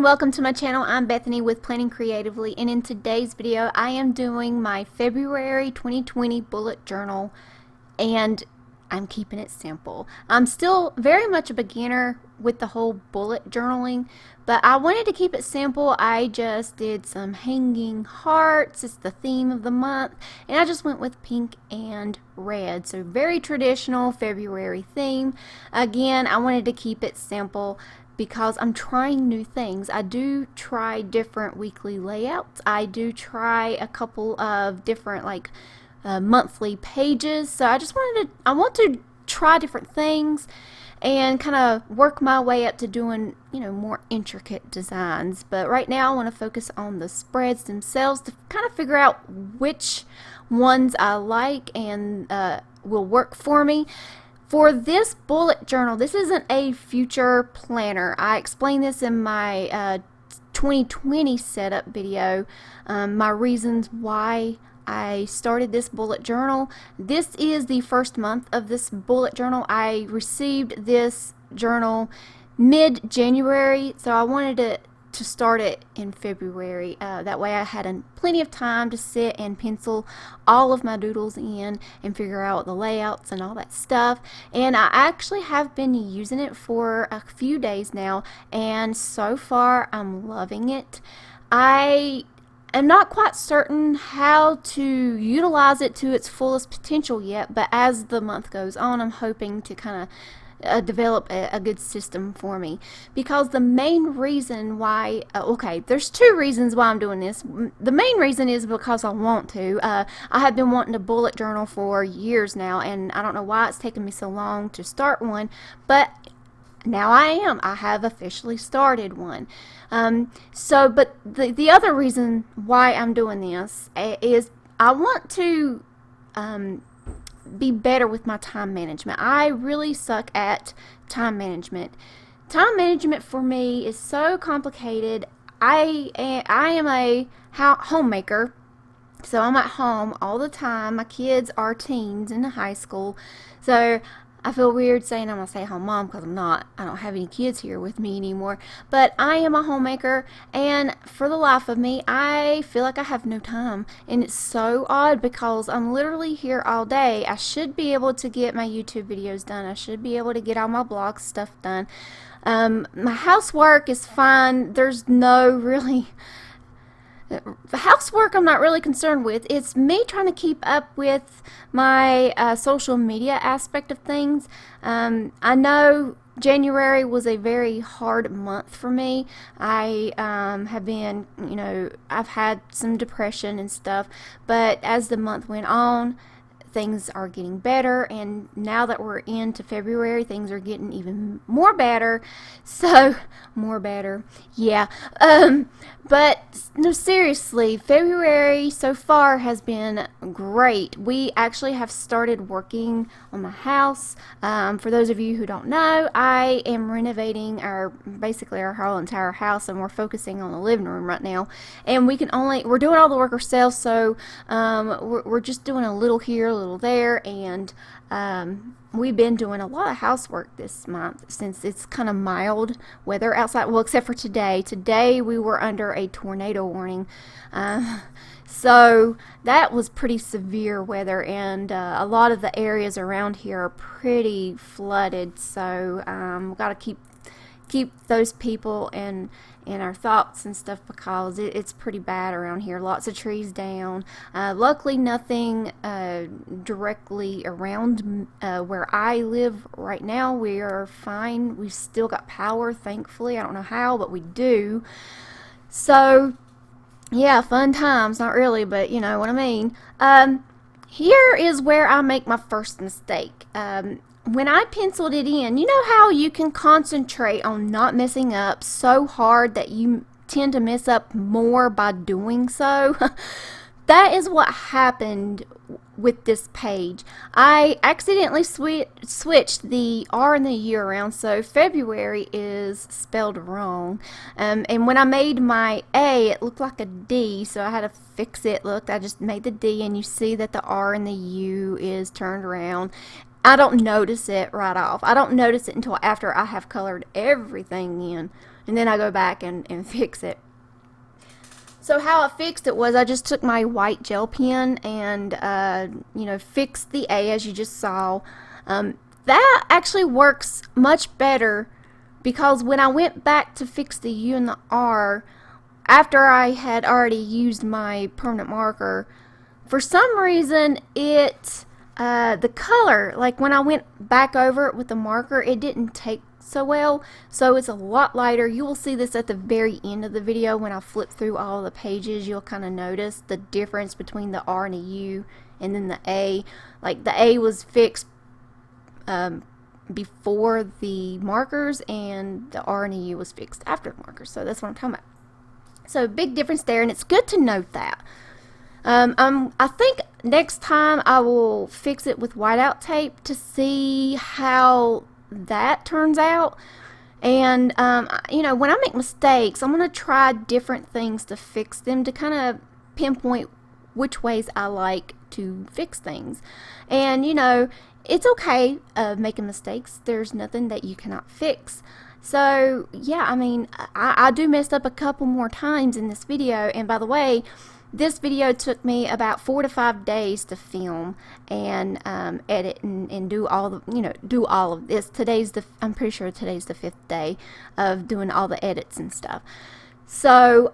everyone, welcome to my channel. I'm Bethany with Planning Creatively, and in today's video I am doing my February 2020 bullet journal, and I'm keeping it simple. I'm still very much a beginner with the whole bullet journaling, but I wanted to keep it simple. I just did some hanging hearts. It's the theme of the month, and I just went with pink and red, so very traditional February theme. Again, I wanted to keep it simple because I'm trying new things. I do try different weekly layouts. I do try a couple of different monthly pages. So I want to try different things and kind of work my way up to doing, more intricate designs. But right now I want to focus on the spreads themselves to kind of figure out which ones I like and will work for me. For this bullet journal, this isn't a future planner. I explained this in my 2020 setup video, my reasons why I started this bullet journal. This is the first month of this bullet journal. I received this journal mid-January, so I wanted to start it in February. That way I had plenty of time to sit and pencil all of my doodles in and figure out the layouts and all that stuff. And I actually have been using it for a few days now, and so far I'm loving it. I am not quite certain how to utilize it to its fullest potential yet, but as the month goes on, I'm hoping to kind of develop a good system for me, because the main reason why there's two reasons why I'm doing this. The main reason is because I want to. I have been wanting to bullet journal for years now, and I don't know why it's taken me so long to start one, but now I have officially started one. But the other reason why I'm doing this is I want to be better with my time management. I really suck at time management. Time management for me is so complicated. I am a homemaker, so I'm at home all the time. My kids are teens in high school, so I feel weird saying I'm a stay-at-home mom because I'm not. I don't have any kids here with me anymore. But I am a homemaker, and for the life of me, I feel like I have no time. And it's so odd because I'm literally here all day. I should be able to get my YouTube videos done. I should be able to get all my blog stuff done. My housework is fine. There's no really... The housework I'm not really concerned with. It's me trying to keep up with my social media aspect of things. I know January was a very hard month for me. I have been, I've had some depression and stuff, but as the month went on, things are getting better, and now that we're into February, things are getting even more better. So, more better, yeah. But no, seriously, February so far has been great. We actually have started working on my house. For those of you who don't know, I am renovating basically our whole entire house, and we're focusing on the living room right now. And we're doing all the work ourselves, so we're just doing a little here, a little there, and we've been doing a lot of housework this month since it's kind of mild weather outside. Well, except for today. Today we were under a tornado warning, so that was pretty severe weather, and a lot of the areas around here are pretty flooded. So we've got to keep those people in our thoughts and stuff, because it's pretty bad around here. Lots of trees down. Luckily nothing directly around where I live right now. We are fine. We've still got power, thankfully. I don't know how, but we do. So yeah, fun times. Not really, but you know what I mean. Here is where I make my first mistake. When I penciled it in, you know how you can concentrate on not messing up so hard that you tend to mess up more by doing so? That is what happened with this page. I accidentally switched the R and the U around, so February is spelled wrong. And when I made my A, it looked like a D, so I had to fix it. Look, I just made the D, and you see that the R and the U is turned around. I don't notice it right off. I don't notice it until after I have colored everything in. and then I go back and fix it. So how I fixed it was I just took my white gel pen and you know, fixed the A as you just saw. That actually works much better because when I went back to fix the U and the R after I had already used my permanent marker, for some reason it the color, like when I went back over it with the marker, it didn't take so well, so it's a lot lighter. You will see this at the very end of the video when I flip through all the pages. You'll kind of notice the difference between the R and the U and then the A. Like the A was fixed before the markers and the R and the U was fixed after the markers, so that's what I'm talking about. So big difference there, and it's good to note that. I think next time I will fix it with whiteout tape to see how that turns out. And you know, when I make mistakes, I'm going to try different things to fix them to kind of pinpoint which ways I like to fix things. And you know, it's okay making mistakes. There's nothing that you cannot fix. So yeah, I mean, I do mess up a couple more times in this video, and by the way, this video took me about 4 to 5 days to film and edit and do all the, you know, do all of this. I'm pretty sure today's the 5th day of doing all the edits and stuff. So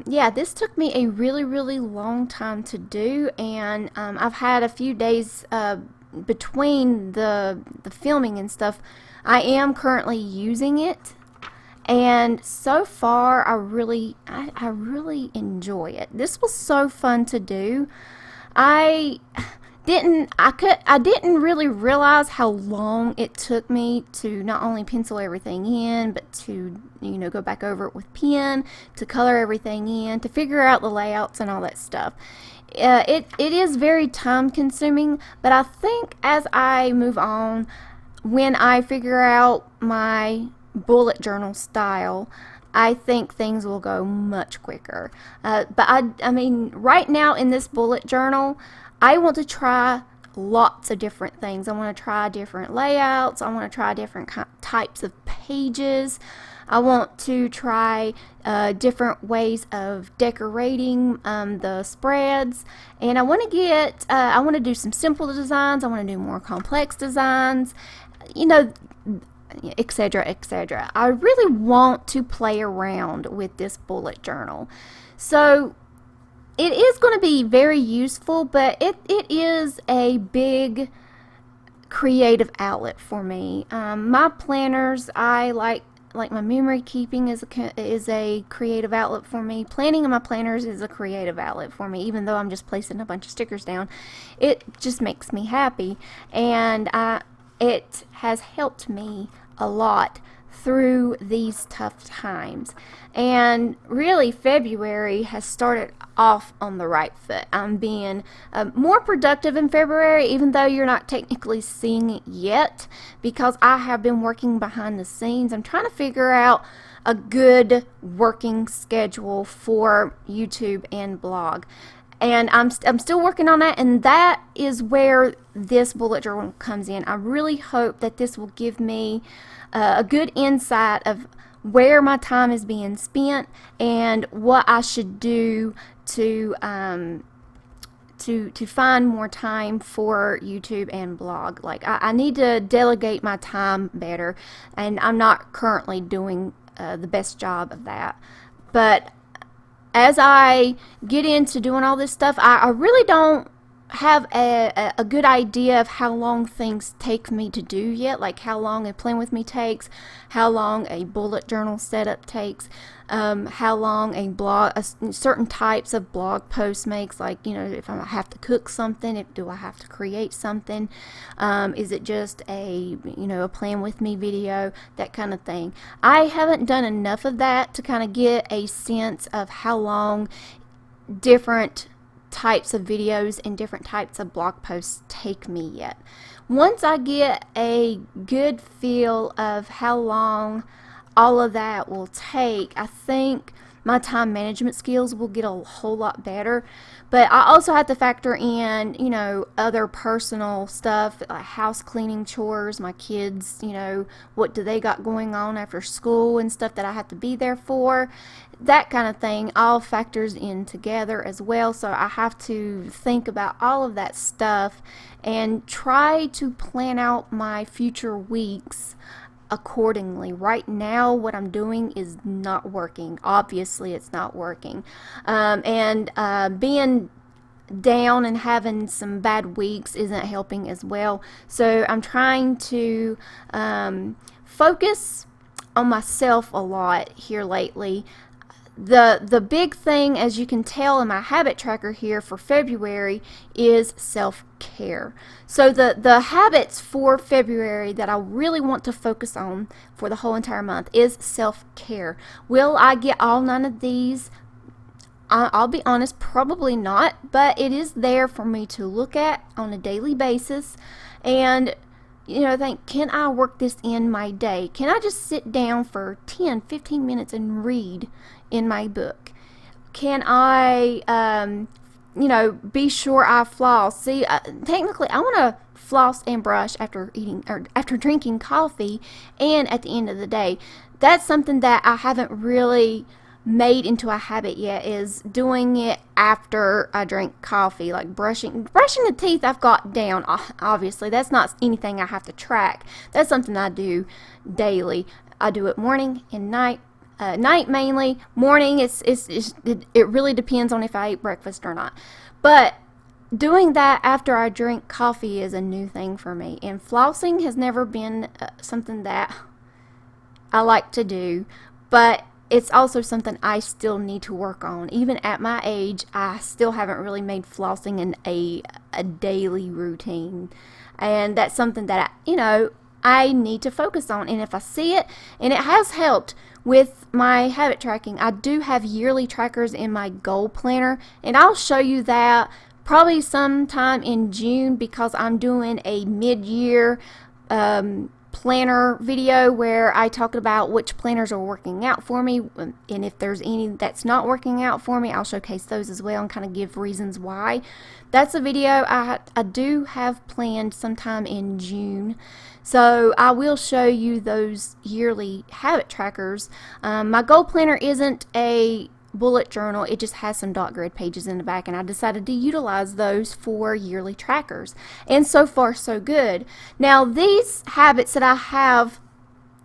yeah, this took me a really long time to do, and I've had a few days between the filming and stuff. I am currently using it, and so far I really enjoy it. This was so fun to do. I didn't really realize how long it took me to not only pencil everything in, but to, you know, go back over it with pen, to color everything in, to figure out the layouts and all that stuff. It is very time consuming, but I think as I move on, when I figure out my bullet journal style, I think things will go much quicker. But I mean, right now in this bullet journal, I want to try lots of different things. I want to try different layouts. I want to try different types of pages. I want to try different ways of decorating the spreads, and I want to do some simple designs. I want to do more complex designs, you know, etc., etc. I really want to play around with this bullet journal. So it is going to be very useful, but it is a big creative outlet for me. My planners, I like my memory keeping is a creative outlet for me. Planning in my planners is a creative outlet for me, even though I'm just placing a bunch of stickers down. It just makes me happy, and it has helped me a lot through these tough times. And really, February has started off on the right foot. I'm being more productive in February, even though you're not technically seeing it yet, because I have been working behind the scenes. I'm trying to figure out a good working schedule for YouTube and blog. And I'm still working on that, and that is where this bullet journal comes in. I really hope that this will give me a good insight of where my time is being spent and what I should do to find more time for YouTube and blog. Like I need to delegate my time better, and I'm not currently doing the best job of that. But as I get into doing all this stuff, I really don't have a good idea of how long things take me to do yet, like how long a plan with me takes, how long a bullet journal setup takes, how long certain types of blog posts makes, like, you know, if I have to cook something, do I have to create something, is it just a plan with me video, that kind of thing. I haven't done enough of that to kind of get a sense of how long different types of videos and different types of blog posts take me yet. Once I get a good feel of how long all of that will take, I think my time management skills will get a whole lot better. But I also have to factor in, you know, other personal stuff, like house cleaning chores, my kids, you know, what do they got going on after school and stuff that I have to be there for. That kind of thing all factors in together as well. So I have to think about all of that stuff and try to plan out my future weeks accordingly. Right now what I'm doing is not working. Obviously it's not working. Being down and having some bad weeks isn't helping as well. So I'm trying to focus on myself a lot here lately. The big thing, as you can tell in my habit tracker here for February, is self-care. So the habits for February that I really want to focus on for the whole entire month is self-care. Will I get all 9 of these? I'll be honest, probably not, but it is there for me to look at on a daily basis and, you know, think, can I work this in my day? Can I just sit down for 10-15 minutes and read in my book? Can I, you know, be sure I floss? See, technically, I want to floss and brush after eating or after drinking coffee, and at the end of the day. That's something that I haven't really made into a habit yet, is doing it after I drink coffee, like brushing the teeth. I've got down. Obviously that's not anything I have to track. That's something I do daily. I do it morning and night. Night mainly. Morning it really depends on if I ate breakfast or not, but doing that after I drink coffee is a new thing for me. And flossing has never been something that I like to do, but it's also something I still need to work on. Even at my age, I still haven't really made flossing a daily routine. And that's something that, you know, I need to focus on. And if I see it, and it has helped with my habit tracking, I do have yearly trackers in my goal planner, and I'll show you that probably sometime in June, because I'm doing a mid-year planner video where I talk about which planners are working out for me, and if there's any that's not working out for me, I'll showcase those as well and kind of give reasons why. That's a video I do have planned sometime in June, so I will show you those yearly habit trackers. My goal planner isn't a bullet journal, it just has some dot grid pages in the back, and I decided to utilize those for yearly trackers, and so far so good. Now these habits that I have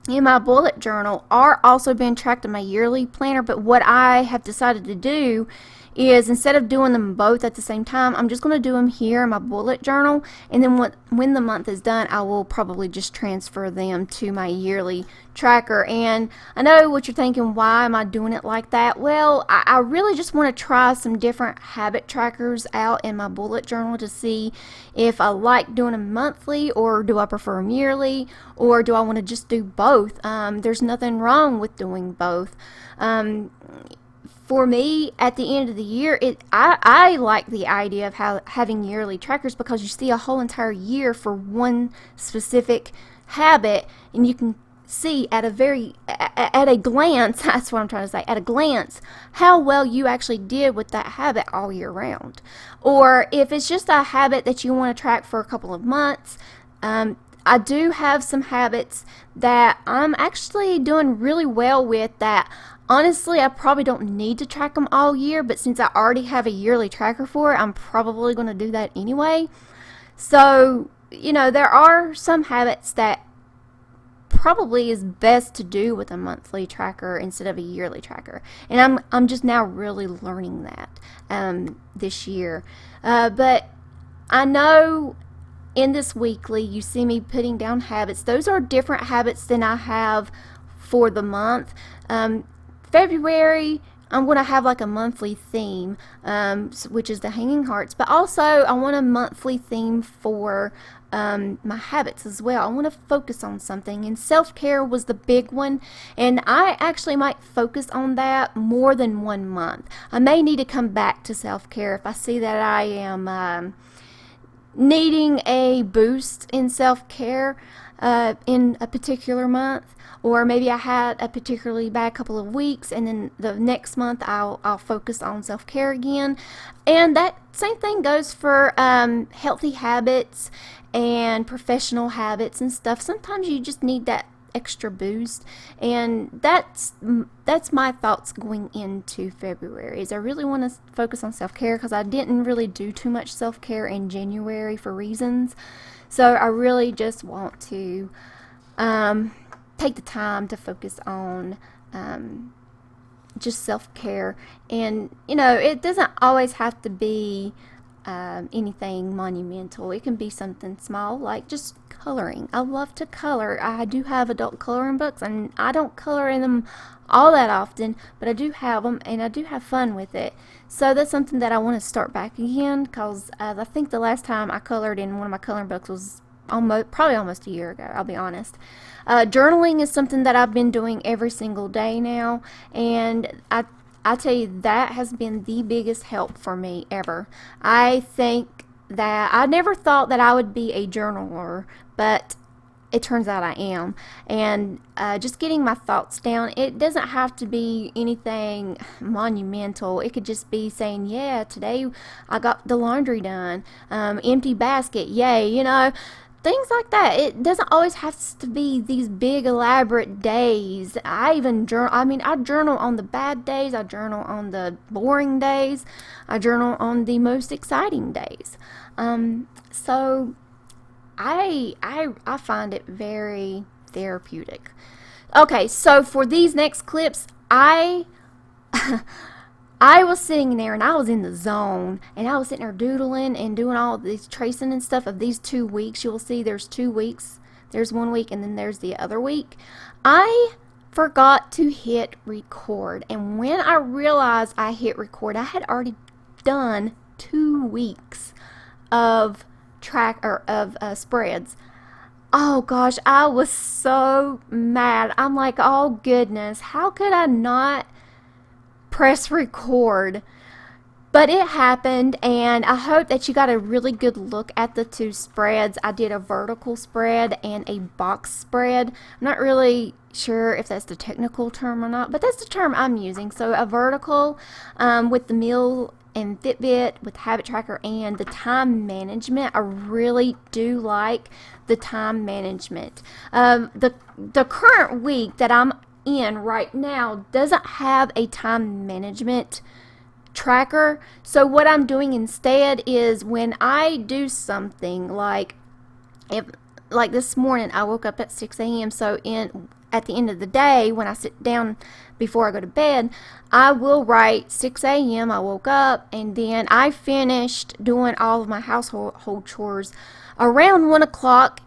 in my bullet journal are also being tracked in my yearly planner, but what I have decided to do is, instead of doing them both at the same time, I'm just going to do them here in my bullet journal, and then when the month is done, I will probably just transfer them to my yearly tracker. And I know what you're thinking, why am I doing it like that? Well, I really just want to try some different habit trackers out in my bullet journal to see if I like doing them monthly, or do I prefer them yearly, or do I want to just do both. There's nothing wrong with doing both. For me, at the end of the year, I like the idea of having yearly trackers, because you see a whole entire year for one specific habit, and you can see at a glance, that's what I'm trying to say, at a glance, how well you actually did with that habit all year round. Or if it's just a habit that you want to track for a couple of months, I do have some habits that I'm actually doing really well with that honestly I probably don't need to track them all year, but since I already have a yearly tracker for it, I'm probably going to do that anyway. So, you know, there are some habits that probably is best to do with a monthly tracker instead of a yearly tracker, and I'm just now really learning that this year. But I know in this weekly you see me putting down habits. Those are different habits than I have for the month. February, I'm going to have like a monthly theme, which is the hanging hearts, but also I want a monthly theme for my habits as well. I want to focus on something, and self-care was the big one, and I actually might focus on that more than 1 month. I may need to come back to self-care if I see that I am needing a boost in self-care in a particular month, or maybe I had a particularly bad couple of weeks and then the next month I'll focus on self-care again. And that same thing goes for healthy habits and professional habits and stuff. Sometimes you just need that extra boost, and that's my thoughts going into February. Is I really want to focus on self-care because I didn't really do too much self-care in January for reasons. So I really just want to take the time to focus on just self-care. And it doesn't always have to be anything monumental. It can be something small, like just coloring. I love to color. I do have adult coloring books, and I don't color in them all that often, but I do have them, and I do have fun with it. So that's something that I want to start back again, because I think the last time I colored in one of my coloring books was probably almost a year ago, I'll be honest. Journaling is something that I've been doing every single day now, and I tell you, that has been the biggest help for me ever. I think that I never thought that I would be a journaler, but it turns out I am. And just getting my thoughts down, it doesn't have to be anything monumental. It could just be saying, yeah, today I got the laundry done, empty basket, yay, things like that. It doesn't always have to be these big elaborate days. I journal on the bad days, I journal on the boring days, I journal on the most exciting days. So I find it very therapeutic. Okay, so for these next clips, I was sitting there and I was in the zone, and I was sitting there doodling and doing all these tracing and stuff of these 2 weeks. You'll see there's 2 weeks. There's 1 week and then there's the other week. I forgot to hit record, and when I realized I hit record, I had already done 2 weeks of spreads. Oh gosh, I was so mad. I'm like, oh goodness, how could I not press record? But it happened, and I hope that you got a really good look at the 2 spreads. I did a vertical spread and a box spread. I'm not really sure if that's the technical term or not, but that's the term I'm using. So a vertical with the meal and Fitbit, with habit tracker and the time management. I really do like the time management. The current week that I'm in right now doesn't have a time management tracker. So what I'm doing instead is, when I do something like this morning, I woke up at 6 a.m. So at the end of the day, when I sit down before I go to bed, I will write 6 a.m. I woke up, and then I finished doing all of my household chores around 1 o'clock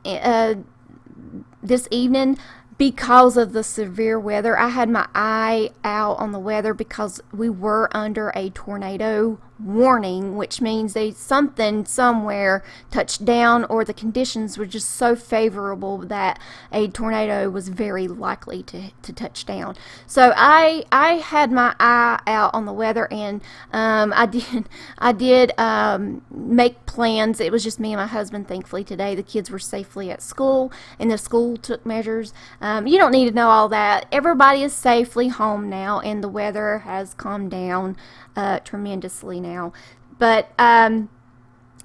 this evening. Because of the severe weather, I had my eye out on the weather because we were under a tornado warning, which means something somewhere touched down, or the conditions were just so favorable that a tornado was very likely to touch down. So I had my eye out on the weather, and I did make plans. It was just me and my husband. Thankfully today the kids were safely at school, and the school took measures. You don't need to know all that. Everybody is safely home now, and the weather has calmed down tremendously now. But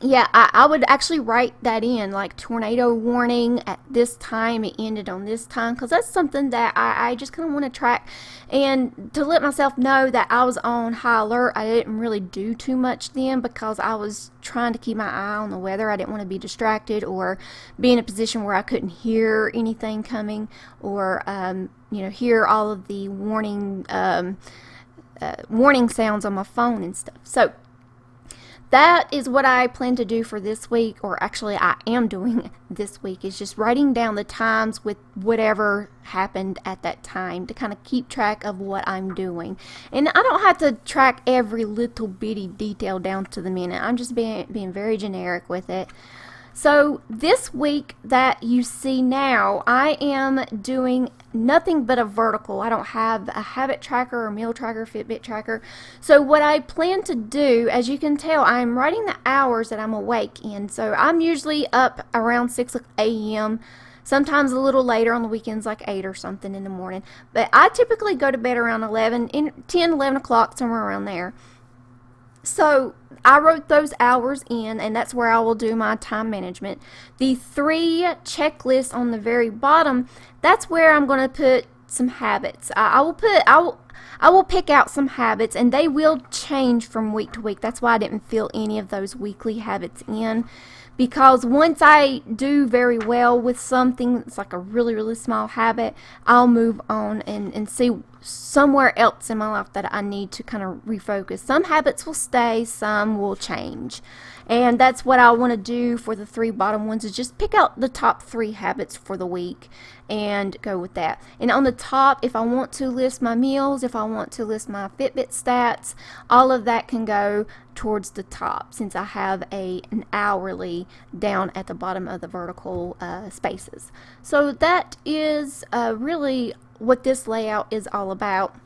yeah, I would actually write that in, like tornado warning at this time, it ended on this time, because that's something that I just kind of want to track, and to let myself know that I was on high alert. I didn't really do too much then because I was trying to keep my eye on the weather. I didn't want to be distracted or be in a position where I couldn't hear anything coming, or hear all of the warning sounds on my phone and stuff. So that is what I plan to do for this week, or actually I am doing this week, is just writing down the times with whatever happened at that time, to kind of keep track of what I'm doing. And I don't have to track every little bitty detail down to the minute. I'm just being very generic with it. So this week that you see now, I am doing nothing but a vertical. I don't have a habit tracker or meal tracker, Fitbit tracker. So what I plan to do, as you can tell, I'm writing the hours that I'm awake in. So I'm usually up around 6 a.m., sometimes a little later on the weekends, like 8 or something in the morning. But I typically go to bed around 10, 11 o'clock, somewhere around there. So I wrote those hours in, and that's where I will do my time management. The 3 checklists on the very bottom, that's where I'm going to put some habits. I will pick out some habits, and they will change from week to week. That's why I didn't fill any of those weekly habits in, because once I do very well with something that's like a really, really small habit, I'll move on and see somewhere else in my life that I need to kind of refocus. Some habits will stay, some will change. And that's what I want to do for the 3 bottom ones, is just pick out the top 3 habits for the week and go with that. And on the top, if I want to list my meals, if I want to list my Fitbit stats, all of that can go towards the top, since I have an hourly down at the bottom of the vertical spaces. So that is really what this layout is all about.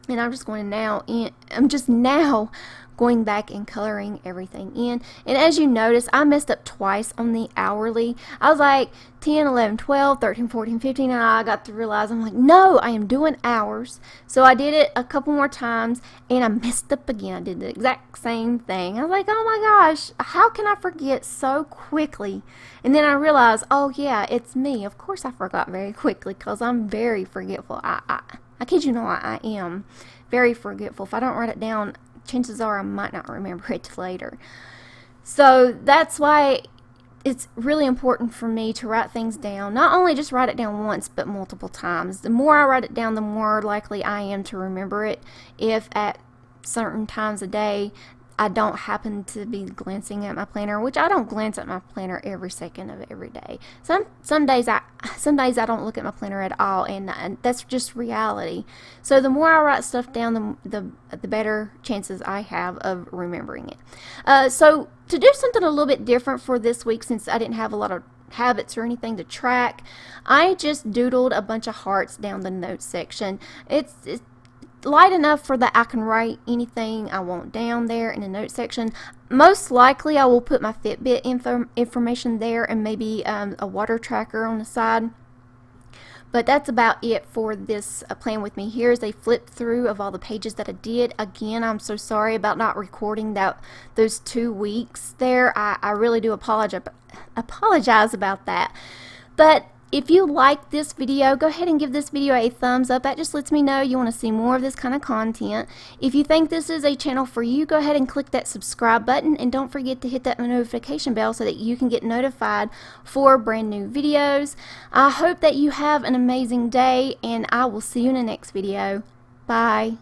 And I'm just now going back and coloring everything in. And as you notice, I messed up twice on the hourly. I was like 10, 11, 12, 13, 14, 15, and I got to realize, I'm like, no, I am doing hours. So I did it a couple more times, and I messed up again. I did the exact same thing. I was like, oh my gosh, how can I forget so quickly? And then I realized, oh yeah, it's me. Of course I forgot very quickly, because I'm very forgetful. I kid you not, I am very forgetful. If I don't write it down, chances are I might not remember it later. So that's why it's really important for me to write things down. Not only just write it down once, but multiple times. The more I write it down, the more likely I am to remember it, if at certain times a day I don't happen to be glancing at my planner, which I don't glance at my planner every second of every day. Some days I don't look at my planner at all, and that's just reality. So the more I write stuff down, the better chances I have of remembering it. So to do something a little bit different for this week, since I didn't have a lot of habits or anything to track, I just doodled a bunch of hearts down the notes section. It's light enough for that I can write anything I want down there in the note section. Most likely I will put my Fitbit information there, and maybe a water tracker on the side. But that's about it for this plan with me. Here's a flip through of all the pages that I did. Again, I'm so sorry about not recording those 2 weeks there. I really do apologize about that. But if you like this video, go ahead and give this video a thumbs up. That just lets me know you want to see more of this kind of content. If you think this is a channel for you, go ahead and click that subscribe button, and don't forget to hit that notification bell so that you can get notified for brand new videos. I hope that you have an amazing day, and I will see you in the next video. Bye.